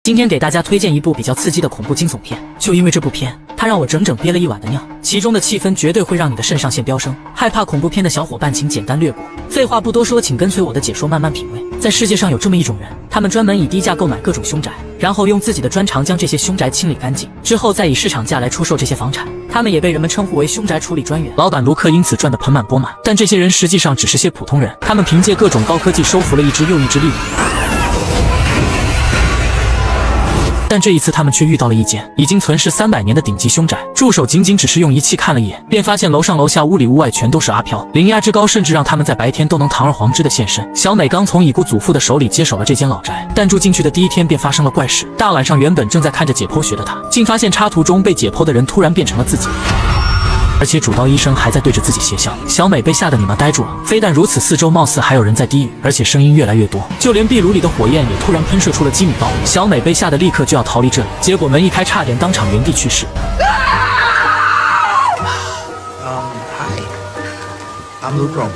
今天给大家推荐一部比较刺激的恐怖惊悚片，就因为这部片，它让我整整憋了一晚的尿，其中的气氛绝对会让你的肾上腺飙升。害怕恐怖片的小伙伴请简单略过。废话不多说，请跟随我的解说慢慢品味。在世界上有这么一种人，他们专门以低价购买各种凶宅，然后用自己的专长将这些凶宅清理干净，之后再以市场价来出售这些房产。他们也被人们称呼为凶宅处理专员。老板卢克因此赚得盆满钵满，但这些人实际上只是些普通人，他们凭借各种高科技收服了一只又一只利物浦。但这一次，他们却遇到了一间已经存世300年的顶级凶宅。助手仅仅只是用仪器看了一眼，便发现楼上楼下屋里屋外全都是阿飘，灵压之高，甚至让他们在白天都能堂而皇之的现身。小美刚从已故祖父的手里接手了这间老宅，但住进去的第一天便发生了怪事。大晚上，原本正在看着解剖学的她，竟发现插图中被解剖的人突然变成了自己。而且主刀医生还在对着自己邪笑，小美被吓得你妈呆住了。非但如此，四周貌似还有人在低语，而且声音越来越多，就连壁炉里的火焰也突然喷射出了几米高。小美被吓得立刻就要逃离这里，结果门一开，差点当场原地去世。Hi, I'm Luke Roman.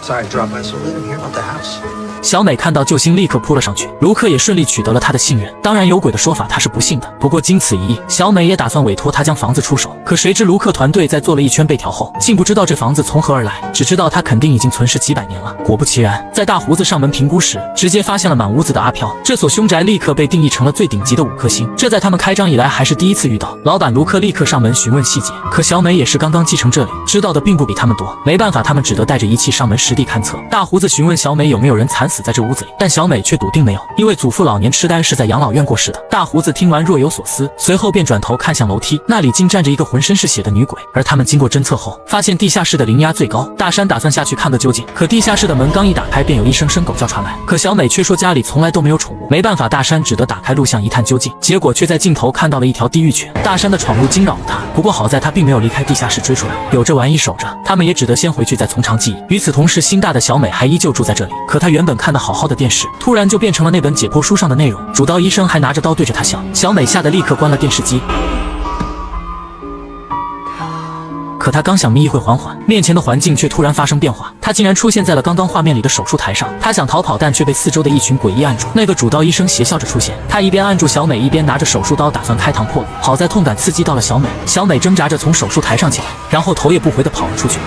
Sorry I dropped my soul. Let him hear about the house. 小美看到救星，立刻扑了上去，卢克也顺利取得了他的信任。当然有鬼的说法他是不信的，不过经此一役，小美也打算委托他将房子出手。可谁知卢克团队在做了一圈背条后，竟不知道这房子从何而来，只知道他肯定已经存世几百年了。果不其然，在大胡子上门评估时，直接发现了满屋子的阿飘。这所凶宅立刻被定义成了最顶级的5颗星，这在他们开张以来还是第一次遇到。老板卢克立刻上门询问细节，可小美也是刚刚继承这里，知道的并不比他们多。没办法，他们只得带着仪器上门实地勘测。大胡子询问小美有没有人惨死在这屋子里，但小美却笃定没有，因为祖父老年痴呆是在养老院过世的。大胡子听完若有所思，随后便转头看向楼梯，那里竟站着一个浑身是血的女鬼。而他们经过侦测后，发现地下室的灵压最高。大山打算下去看个究竟，可地下室的门刚一打开，便有一声声狗叫传来。可小美却说家里从来都没有宠物，没办法，大山只得打开录像一探究竟，结果却在镜头看到了一条地狱犬。大山的闯入惊扰了他，不过好在他并没有离开地下室追出来，有这玩意守着，他们也只得先回去再从长计议。与此同时，心大的小美还依旧住在这里，可她原本看得好好的电视，突然就变成了那本解剖书上的内容。主刀医生还拿着刀对着她笑，小美吓得立刻关了电视机。可他刚想眯一会缓缓，面前的环境却突然发生变化，他竟然出现在了刚刚画面里的手术台上。他想逃跑，但却被四周的一群诡异按住。那个主刀医生邪笑着出现，他一边按住小美，一边拿着手术刀打算开膛破肚。好在痛感刺激到了小美，小美挣扎着从手术台上起来，然后头也不回地跑了出去。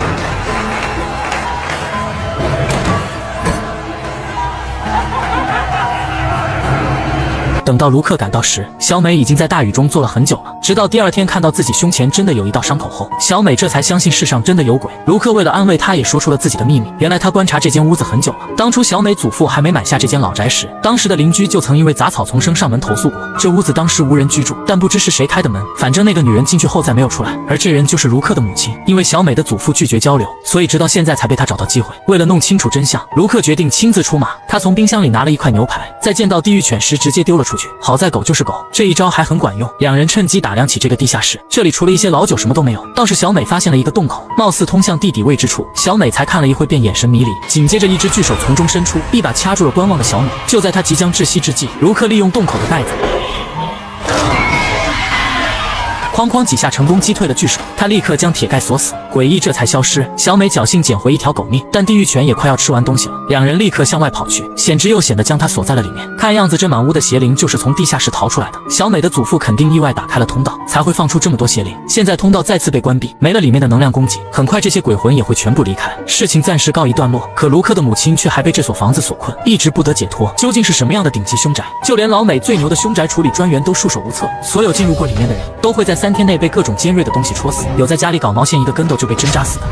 等到卢克赶到时，小美已经在大雨中坐了很久了。直到第二天看到自己胸前真的有一道伤口后，小美这才相信世上真的有鬼。卢克为了安慰她，也说出了自己的秘密。原来他观察这间屋子很久了，当初小美祖父还没买下这间老宅时，当时的邻居就曾因为杂草丛生上门投诉过，这屋子当时无人居住，但不知是谁开的门，反正那个女人进去后再没有出来。而这人就是卢克的母亲，因为小美的祖父拒绝交流，所以直到现在才被他找到机会。为了弄清楚真相，卢克决定亲自出马。他从冰箱里拿了一块牛排，在见到地狱犬时直接丢了出去。好在狗就是狗，这一招还很管用。两人趁机打量起这个地下室，这里除了一些老酒什么都没有，倒是小美发现了一个洞口，貌似通向地底未知处。小美才看了一会便眼神迷离，紧接着一只巨手从中伸出，一把掐住了观望的小美。就在她即将窒息之际，卢克利用洞口的袋子哐哐几下成功击退了巨手，他立刻将铁盖锁死，诡异这才消失。小美侥幸捡回一条狗命，但地狱犬也快要吃完东西了，两人立刻向外跑去，险之又险的将它锁在了里面。看样子这满屋的邪灵就是从地下室逃出来的，小美的祖父肯定意外打开了通道，才会放出这么多邪灵。现在通道再次被关闭，没了里面的能量供给，很快这些鬼魂也会全部离开，事情暂时告一段落。可卢克的母亲却还被这所房子所困，一直不得解脱。究竟是什么样的顶级凶宅？就连老美最牛的凶宅处理专员都束手无策，所有进入过里面的人都会在3天内被各种尖锐的东西戳死，有在家里搞毛线一个跟斗就被针扎死的，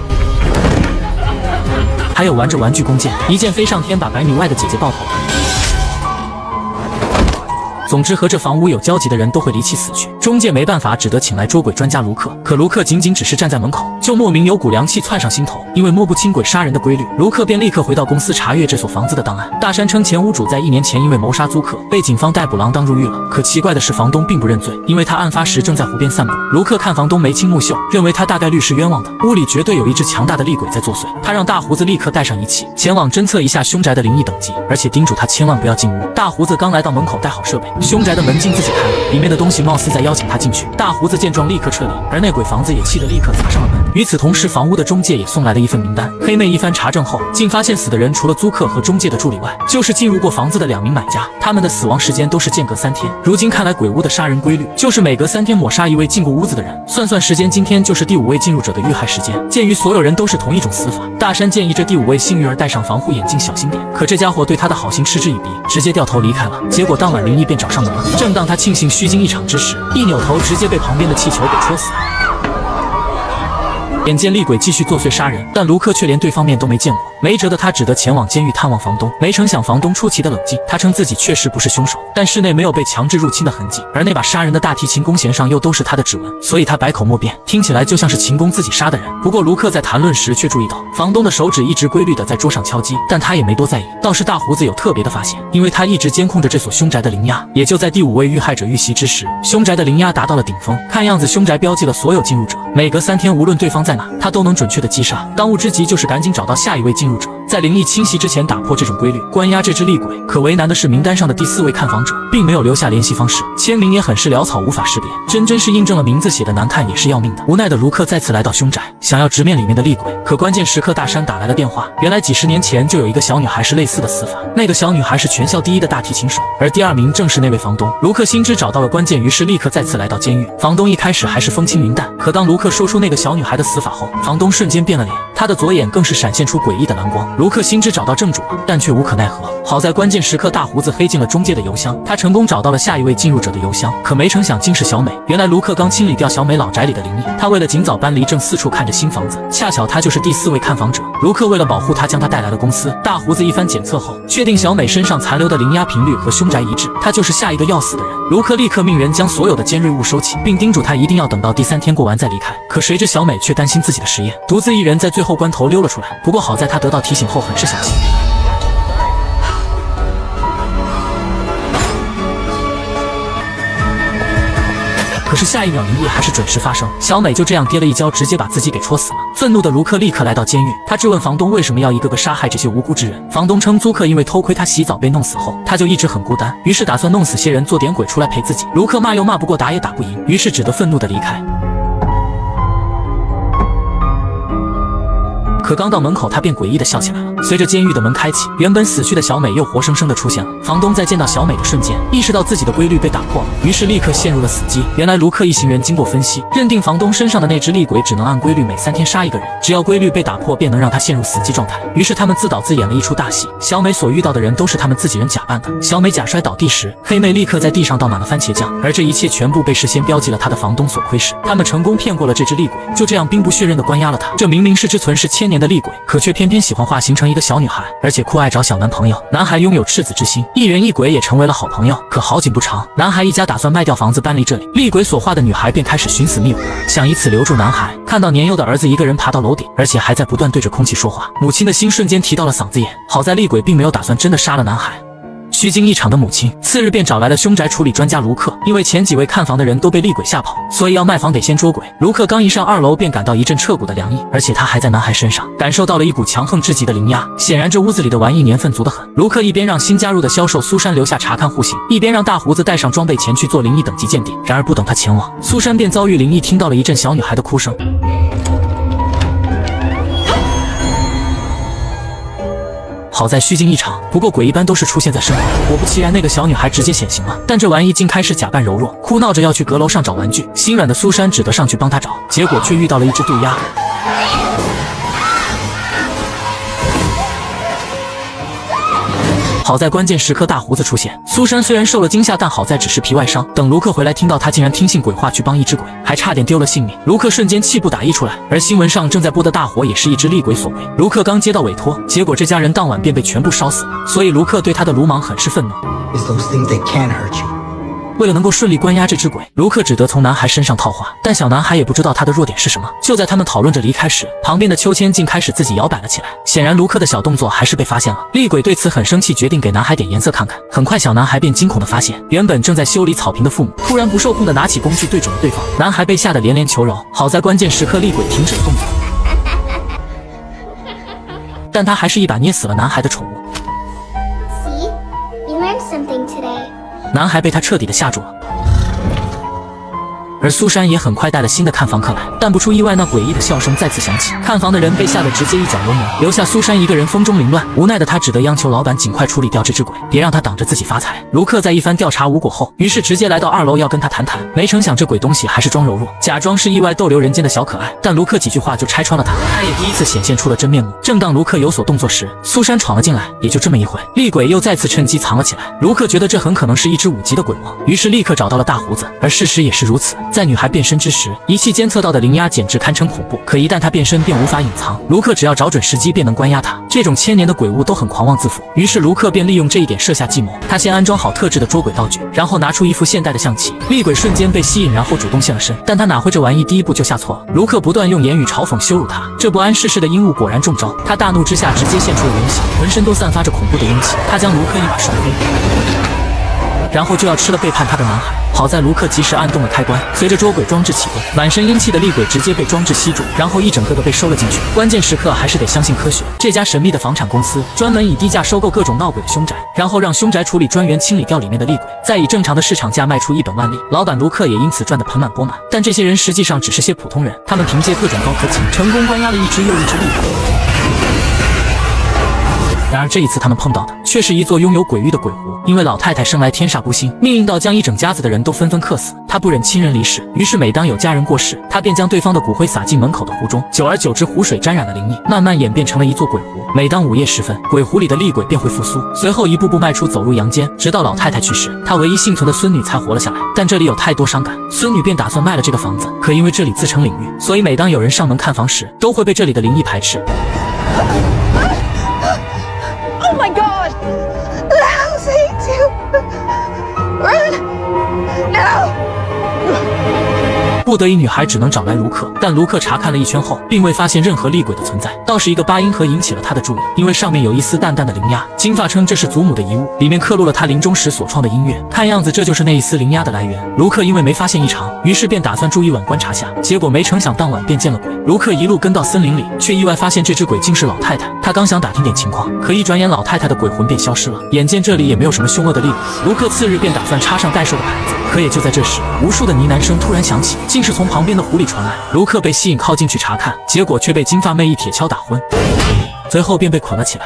还有玩着玩具弓箭，一箭飞上天把100米外的姐姐爆头了。总之，和这房屋有交集的人都会离奇死去。中介没办法，只得请来捉鬼专家卢克。可卢克仅仅只是站在门口，就莫名有股凉气窜上心头。因为摸不清鬼杀人的规律，卢克便立刻回到公司查阅这所房子的档案。大山称前屋主在1年前因为谋杀租客被警方逮捕锒铛入狱了。可奇怪的是，房东并不认罪，因为他案发时正在湖边散步。卢克看房东眉清目秀，认为他大概率是冤枉的。屋里绝对有一只强大的厉鬼在作祟。他让大胡子立刻带上仪器，前往侦测一下凶宅的灵异等级，而且叮嘱他千万不要进屋。大胡子刚来到门口带好设备，凶宅的门禁自己开了，里面的东西貌似在邀请他进去。大胡子见状立刻撤离，而那鬼房子也气得立刻砸上了门。与此同时，房屋的中介也送来了一份名单。黑妹一番查证后，竟发现死的人除了租客和中介的助理外，就是进入过房子的2名买家，他们的死亡时间都是间隔3天。如今看来，鬼屋的杀人规律就是每隔3天抹杀一位进过屋子的人。算算时间，今天就是第5位进入者的遇害时间。鉴于所有人都是同一种死法，大山建议这第5位幸运儿戴上防护眼镜，小心点。可这家伙对他的好心嗤之以鼻，直接掉头离开了。结果当晚灵异便找上门了。正当他庆幸虚惊一场之时，一扭头直接被旁边的气球给戳死。眼见厉鬼继续作祟杀人，但卢克却连对方面都没见过。没辙的他只得前往监狱探望房东。没成想房东出奇的冷静，他称自己确实不是凶手，但室内没有被强制入侵的痕迹，而那把杀人的大提琴弓弦上又都是他的指纹，所以他百口莫辩，听起来就像是琴弓自己杀的人。不过卢克在谈论时却注意到房东的手指一直规律的在桌上敲击，但他也没多在意。倒是大胡子有特别的发现，因为他一直监控着这所凶宅的灵压。也就在第5位遇害者遇袭之时，凶宅的灵压达到了顶峰，看样子凶宅标记了所有进入者，每隔3天无论对方在哪，他都能准确的击杀。当务之急就是赶紧找到下一位进入者，在灵异侵袭之前打破这种规律，关押这只厉鬼。可为难的是，名单上的第4位看访者并没有留下联系方式，签名也很是潦草，无法识别，真是印证了名字写的难看也是要命的。无奈的卢克再次来到凶宅，想要直面里面的厉鬼，可关键时刻大山打来了电话。原来几十年前就有一个小女孩是类似的死法，那个小女孩是全校第1的大提琴手，而第2名正是那位房东。卢克心知找到了关键，于是立刻再次来到监狱。房东一开始还是风轻云淡，可当卢克说出那个小女孩的死法后，房东瞬间变了脸，他的左眼更是闪现出诡异的蓝光。卢克心知找到正主了，但却无可奈何。好在关键时刻大胡子黑进了中介的邮箱，他成功找到了下一位进入者的邮箱，可没成想竟是小美。原来卢克刚清理掉小美老宅里的灵异，他为了尽早搬离，正四处看着新房子，恰巧他就是第4位看访者。卢克为了保护他，将他带来了公司。大胡子一番检测后，确定小美身上残留的灵压频率和凶宅一致，他就是下一个要死的人。卢克立刻命人将所有的尖锐物收起，并叮嘱他一定要等到第3天过完再离开。可谁知小美却担心自己的实验，独自一人在最后关头溜了出来。不过好在他得到提醒后很是小心。可是下一秒灵异还是准时发生，小美就这样跌了一跤，直接把自己给戳死了。愤怒的卢克立刻来到监狱，他质问房东为什么要一个个杀害这些无辜之人。房东称租客因为偷窥他洗澡被弄死后，他就一直很孤单，于是打算弄死些人做点鬼出来陪自己。卢克骂又骂不过，打也打不赢，于是只得愤怒的离开。可刚到门口，他便诡异的笑起来了。随着监狱的门开启，原本死去的小美又活生生的出现了。房东在见到小美的瞬间，意识到自己的规律被打破了，于是立刻陷入了死机。原来卢克一行人经过分析，认定房东身上的那只厉鬼只能按规律每3天杀一个人，只要规律被打破，便能让他陷入死机状态。于是他们自导自演了一出大戏，小美所遇到的人都是他们自己人假扮的。小美假摔倒地时，黑妹立刻在地上倒满了番茄酱，而这一切全部被事先标记了他的房东所窥视。他们成功骗过了这只厉鬼，就这样兵不血刃的关押了他。这明明是只存世1000年的厉鬼，可却偏偏喜欢化形成一个小女孩，而且酷爱找小男朋友。男孩拥有赤子之心，一人一鬼也成为了好朋友。可好景不长，男孩一家打算卖掉房子搬离这里，厉鬼所化的女孩便开始寻死觅活，想以此留住男孩。看到年幼的儿子一个人爬到楼顶，而且还在不断对着空气说话，母亲的心瞬间提到了嗓子眼。好在厉鬼并没有打算真的杀了男孩。虚惊一场的母亲次日便找来了凶宅处理专家卢克，因为前几位看房的人都被厉鬼吓跑，所以要卖房得先捉鬼。卢克刚一上2楼便感到一阵彻骨的凉意，而且他还在男孩身上感受到了一股强横至极的灵压。显然这屋子里的玩意年份足得很。卢克一边让新加入的销售苏珊留下查看户型，一边让大胡子带上装备前去做灵异等级鉴定。然而不等他前往，苏珊便遭遇灵异，听到了一阵小女孩的哭声。好在虚惊一场，不过鬼一般都是出现在身后。果不其然，那个小女孩直接显形了，但这玩意竟开始假扮柔弱，哭闹着要去阁楼上找玩具。心软的苏珊只得上去帮她找，结果却遇到了一只渡鸦。好在关键时刻大胡子出现，苏珊虽然受了惊吓，但好在只是皮外伤。等卢克回来，听到他竟然听信鬼话去帮一只鬼，还差点丢了性命。卢克瞬间气不打一处来。而新闻上正在播的大火也是一只厉鬼所为。卢克刚接到委托，结果这家人当晚便被全部烧死了，所以卢克对他的鲁莽很是愤怒。为了能够顺利关押这只鬼，卢克只得从男孩身上套话，但小男孩也不知道他的弱点是什么。就在他们讨论着离开时，旁边的秋千竟开始自己摇摆了起来。显然卢克的小动作还是被发现了，厉鬼对此很生气，决定给男孩点颜色看看。很快小男孩便惊恐地发现，原本正在修理草坪的父母突然不受控地拿起工具对准了对方。男孩被吓得连连求饶，好在关键时刻厉鬼停止了动作，但他还是一把捏死了男孩的宠物。男孩被他彻底的吓住了。而苏珊也很快带了新的看房客来，但不出意外，那诡异的笑声再次响起，看房的人被吓得直接一脚油门，留下苏珊一个人风中凌乱。无奈的他只得央求老板尽快处理掉这只鬼，别让他挡着自己发财。卢克在一番调查无果后，于是直接来到2楼要跟他谈谈，没成想这鬼东西还是装柔弱，假装是意外逗留人间的小可爱，但卢克几句话就拆穿了他，他也第一次显现出了真面目。正当卢克有所动作时，苏珊闯了进来，也就这么一会，厉鬼又再次趁机藏了起来。卢克觉得这很可能是一只5级的鬼魔，于是立刻找到了大胡子，而事实也是如此。在女孩变身之时，仪器监测到的灵压简直堪称恐怖，可一旦她变身便无法隐藏，卢克只要找准时机便能关押她。这种千年的鬼物都很狂妄自负，于是卢克便利用这一点设下计谋。他先安装好特制的捉鬼道具，然后拿出一副现代的象棋，厉鬼瞬间被吸引，然后主动现了身。但他哪会这玩意第一步就下错了，卢克不断用言语嘲讽羞辱他，这不谙世事的鹦鹉果然中招，他大怒之下直接现出了原形，浑身都散发着恐怖的阴气，他将卢克一把双飞，然后就要吃了背叛他的男孩。好在卢克及时按动了开关，随着捉鬼装置启动，满身阴气的厉鬼直接被装置吸住，然后一整个被收了进去。关键时刻还是得相信科学，这家神秘的房产公司专门以低价收购各种闹鬼的凶宅，然后让凶宅处理专员清理掉里面的厉鬼，再以正常的市场价卖出1本万利。老板卢克也因此赚得盆满钵满。但这些人实际上只是些普通人，他们凭借各种高科技，成功关押了一只又一只厉鬼。然而这一次他们碰到的却是一座拥有鬼域的鬼湖，因为老太太生来天煞孤星，命运到将一整家子的人都纷纷克死。她不忍亲人离世，于是每当有家人过世，她便将对方的骨灰撒进门口的湖中，久而久之湖水沾染了灵液，慢慢演变成了一座鬼湖。每当午夜时分，鬼湖里的厉鬼便会复苏，随后一步步迈出走入阳间，直到老太太去世，她唯一幸存的孙女才活了下来。但这里有太多伤感，孙女便打算卖了这个房子，可因为这里自成领域，所以每当有人上门看房时，都会被这里的灵异排斥。Oh my god! Lousy too! Run! No! 不得已，女孩只能找来卢克，但卢克查看了一圈后，并未发现任何厉鬼的存在，倒是一个8音盒引起了他的注意，因为上面有一丝淡淡的灵压。金发称这是祖母的遗物，里面刻录了他临终时所创的音乐，看样子这就是那一丝灵压的来源。卢克因为没发现异常，于是便打算住一晚观察下，结果没成想当晚便见了鬼。卢克一路跟到森林里，却意外发现这只鬼竟是老太太。他刚想打听点情况，可一转眼老太太的鬼魂便消失了。眼见这里也没有什么凶恶的厉鬼，卢克次日便打算插上代售的牌子。可也就在这时，无数的呢喃声突然响起，竟是从旁边的湖里传来。卢克被吸引靠近去查看，结果却被金发妹一铁锹打昏，随后便被捆了起来。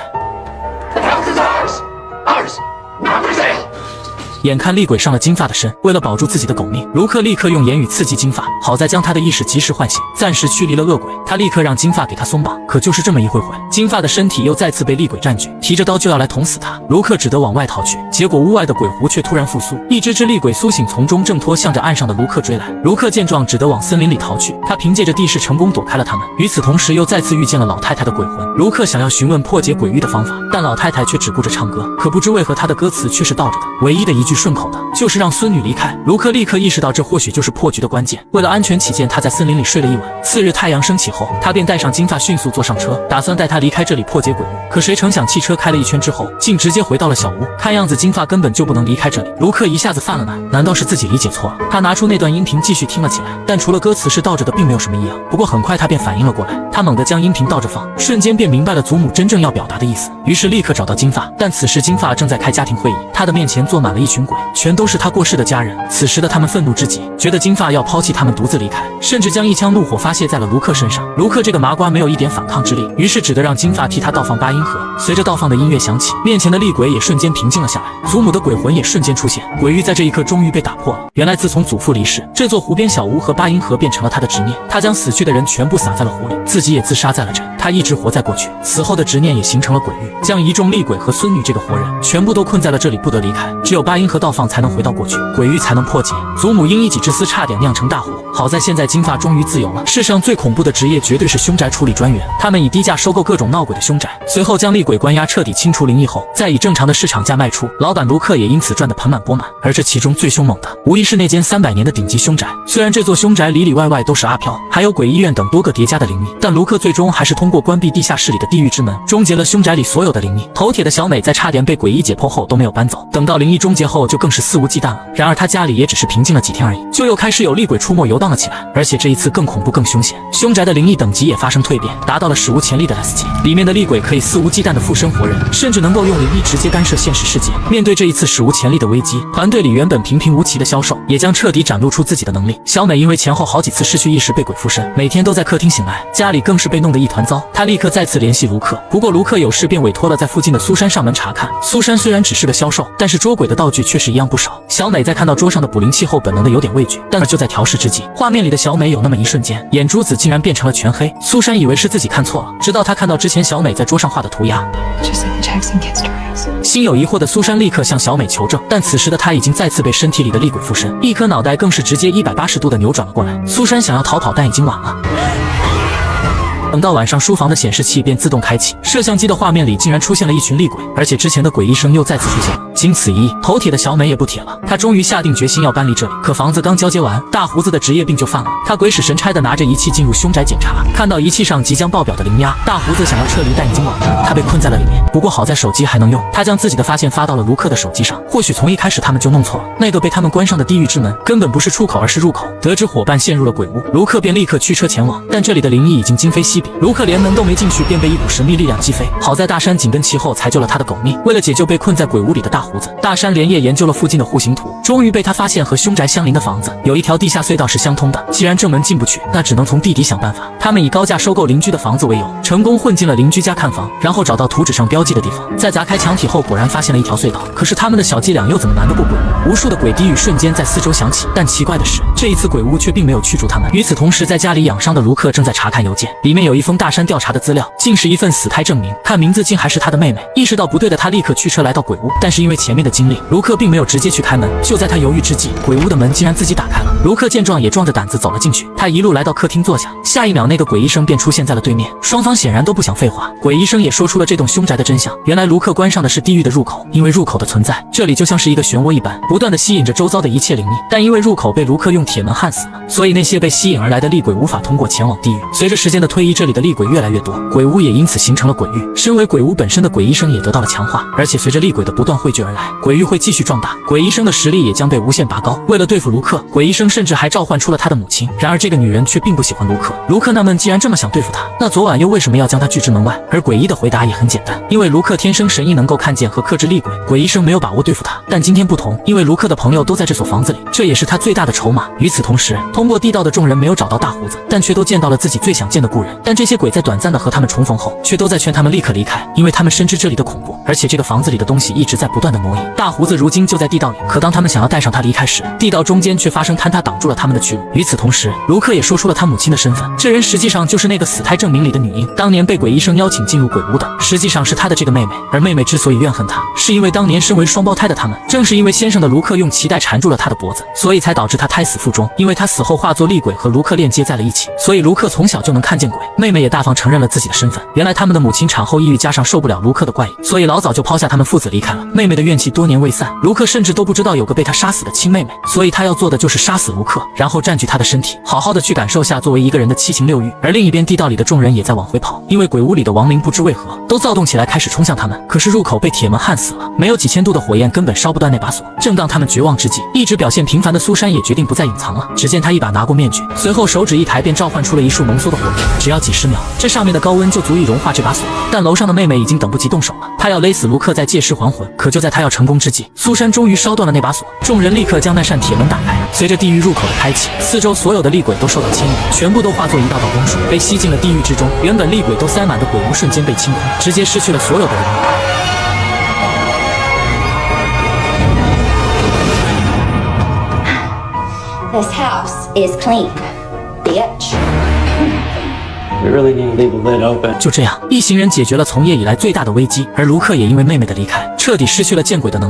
眼看厉鬼上了金发的身，为了保住自己的狗命，卢克立刻用言语刺激金发，好在将他的意识及时唤醒，暂时驱离了恶鬼。他立刻让金发给他松绑，可就是这么一会，金发的身体又再次被厉鬼占据，提着刀就要来捅死他。卢克只得往外逃去，结果屋外的鬼湖却突然复苏，一只厉鬼苏醒，从中挣脱，向着岸上的卢克追来。卢克见状，只得往森林里逃去。他凭借着地势成功躲开了他们。与此同时，又再次遇见了老太太的鬼魂。卢克想要询问破解鬼域的方法，但老太太却只顾着唱歌，可不知为何她的歌词却是倒着的，唯一的一句顺口的就是让孙女离开。卢克立刻意识到这或许就是破局的关键，为了安全起见，他在森林里睡了一晚。次日太阳升起后，他便带上金发迅速坐上车，打算带她离开这里破解鬼域。可谁成想汽车开了一圈之后，竟直接回到了小屋。看样子金发根本就不能离开这里。卢克一下子犯了难，难道是自己理解错了？他拿出那段音频继续听了起来，但除了歌词是倒着的，并没有什么异样。不过很快他便反应了过来，他猛地将音频倒着放，瞬间便明白了祖母真正要表达的意思，于是立刻找到金发。但此时金发正在开家庭会议，他的面前坐满了一群鬼，全都是他过世的家人。此时的他们愤怒至极，觉得金发要抛弃他们独自离开，甚至将一腔怒火发泄在了卢克身上。卢克这个麻瓜没有一点反抗之力，于是只得让金发替他倒放8音盒。随着倒放的音乐响起，面前的厉鬼也瞬间平静了下来，祖母的鬼魂也瞬间出现，鬼域在这一刻终于被打破了。原来自从祖父离世，这座湖边小屋和8音盒变成了他的执念，他将死去的人全部撒在了湖里，自己也自杀在了这。他一直活在过去，此后的执念也形成了鬼域，将一众厉鬼和孙女这个活人全部都困在了这里，不得离开。只有8音盒倒放才能回到过去，鬼域才能破解。祖母因一己之私差点酿成大祸，好在现在金发终于自由了。世上最恐怖的职业绝对是凶宅处理专员，他们以低价收购各种闹鬼的凶宅，随后将厉鬼关押，彻底清除灵异后，再以正常的市场价卖出。老板卢克也因此赚得盆满钵满。而这其中最凶猛的，无疑是那间300年的顶级凶宅。虽然这座凶宅里里外外都是阿飘，还有鬼医院等多个叠加的灵异，但卢克最终还是通过关闭地下室里的地狱之门，终结了凶宅里所有的灵异。头铁的小美在差点被鬼医解剖后都没有搬走，等到灵异终结后，后就更是肆无忌惮了。然而他家里也只是平静了几天而已，就又开始有厉鬼出没游荡了起来，而且这一次更恐怖更凶险，凶宅的灵异等级也发生蜕变，达到了史无前例的 S 级。里面的厉鬼可以肆无忌惮的附身活人，甚至能够用灵力直接干涉现实世界。面对这一次史无前例的危机，团队里原本平平无奇的销售也将彻底展露出自己的能力。小美因为前后好几次失去意识被鬼附身，每天都在客厅醒来，家里更是被弄得一团糟。她立刻再次联系卢克，不过卢克有事便委托了在附近的苏珊上门查看。苏珊虽然只是个销售，但是捉鬼的道具却是一样不少。小美在看到桌上的捕灵器后，本能的有点畏惧，但就在调试之际，画面里的小美有那么一瞬间，眼珠子竟然变成了全黑。苏珊以为是自己看错了，直到她看到之前小美在桌上画的涂鸦。心有疑惑的苏珊立刻向小美求证，但此时的她已经再次被身体里的厉鬼附身，一颗脑袋更是直接180度的扭转了过来。苏珊想要逃跑，但已经晚了。等到晚上，书房的显示器便自动开启，摄像机的画面里竟然出现了一群厉鬼，而且之前的鬼医生又再次出现了。经此一役，头铁的小美也不铁了，她终于下定决心要搬离这里。可房子刚交接完，大胡子的职业病就犯了，他鬼使神差的拿着仪器进入凶宅检查，看到仪器上即将爆表的灵压，大胡子想要撤离，但已经晚了，他被困在了里面。不过好在手机还能用，他将自己的发现发到了卢克的手机上。或许从一开始他们就弄错了，那个被他们关上的地狱之门根本不是出口，而是入口。得知伙伴陷入了鬼屋，卢克便立刻驱车前往，但这里的灵异已经今非昔比，卢克连门都没进去，便被一股神秘力量击飞。好在大山紧跟其后，才救了他的狗命。为了解救被困在鬼屋里的大胡子，大山连夜研究了附近的户型图，终于被他发现和凶宅相邻的房子有一条地下隧道是相通的。既然正门进不去，那只能从地底想办法。他们以高价收购邻居的房子为由，成功混进了邻居家看房，然后找到图纸上标记的地方，在砸开墙体后，果然发现了一条隧道。可是他们的小伎俩又怎么瞒得过鬼屋？无数的鬼低语瞬间在四周响起，但奇怪的是，这一次鬼屋却并没有驱逐他们。与此同时，在家里养伤的卢克正在查看邮件，里面有一封大山调查的资料，竟是一份死胎证明，看名字竟还是他的妹妹。意识到不对的他立刻驱车来到鬼屋，但是因为前面的经历，卢克并没有直接去开门。就在他犹豫之际，鬼屋的门竟然自己打开了。卢克见状也壮着胆子走了进去，他一路来到客厅坐下，下一秒那个鬼医生便出现在了对面，双方显然都不想废话。鬼医生也说出了这栋凶宅的真相，原来卢克关上的是地狱的入口，因为入口的存在，这里就像是一个漩涡一般，不断的吸引着周遭的一切灵异。但因为入口被卢克用铁门焊死了，所以那些被吸引而来的厉鬼无法通过前往地狱。随着时间的推移，这里的厉鬼越来越多，鬼屋也因此形成了鬼域。身为鬼屋本身的鬼医生也得到了强化，而且随着厉鬼的不断汇聚而来，鬼域会继续壮大，鬼医生的实力也将被无限拔高。为了对付卢克，鬼医生甚至还召唤出了他的母亲。然而这个女人却并不喜欢卢克。卢克纳闷，既然这么想对付他，那昨晚又为什么要将他拒之门外？而鬼医的回答也很简单，因为卢克天生神异，能够看见和克制厉鬼，鬼医生没有把握对付他。但今天不同，因为卢克的朋友都在这所房子里，这也是他最大的筹码。与此同时，通过地道的众人没有找到大胡子，但却都见到了自己最想见的故人。但这些鬼在短暂的和他们重逢后，却都在劝他们立刻离开，因为他们深知这里的恐怖，而且这个房子里的东西一直在不断的挪移。大胡子如今就在地道里，可当他们想要带上他离开时，地道中间却发生坍塌，挡住了他们的去路。与此同时，卢克也说出了他母亲的身份，这人实际上就是那个死胎证明里的女婴，当年被鬼医生邀请进入鬼屋的，实际上是他的这个妹妹。而妹妹之所以怨恨他，是因为当年身为双胞胎的他们，正是因为先生的卢克用脐带缠住了他的脖子，所以才导致他胎死腹中。因为他死后化作厉鬼和卢克链接在了一起，所以卢克从小就能看见鬼。妹妹也大方承认了自己的身份，原来他们的母亲产后抑郁，加上受不了卢克的怪异，所以老早就抛下他们父子离开了。妹妹的怨气多年未散，卢克甚至都不知道有个被他杀死的亲妹妹，所以他要做的就是杀死卢克，然后占据他的身体，好好的去感受下作为一个人的七情六欲。而另一边，地道里的众人也在往回跑，因为鬼屋里的亡灵不知为何都躁动起来，开始冲向他们。可是入口被铁门焊死了，没有几千度的火焰根本烧不断那把锁。正当他们绝望之际，一直表现平凡的苏珊也决定不再隐藏了。只见他一把拿过面具，随后手指一抬，便召唤出了一束浓缩的火焰，只要几十秒，这上面的高温就足以融化这把锁。但楼上的妹妹已经等不及动手了，她要勒死卢克再借尸还魂。可就在她要成功之际，苏珊终于烧断了那把锁，众人立刻将那扇铁门打开。随着地狱入口的开启，四周所有的厉鬼都受到牵引，全部都化作一道道光束，被吸进了地狱之中。原本厉鬼都塞满的鬼屋瞬间被清空，直接失去了所有的人力。This house is clean, bitch. We really need to leave the lid open. 就这样，一行人解决了从业以来最大的危机，而卢克也因为妹妹的离开，彻底失去了见鬼的能力。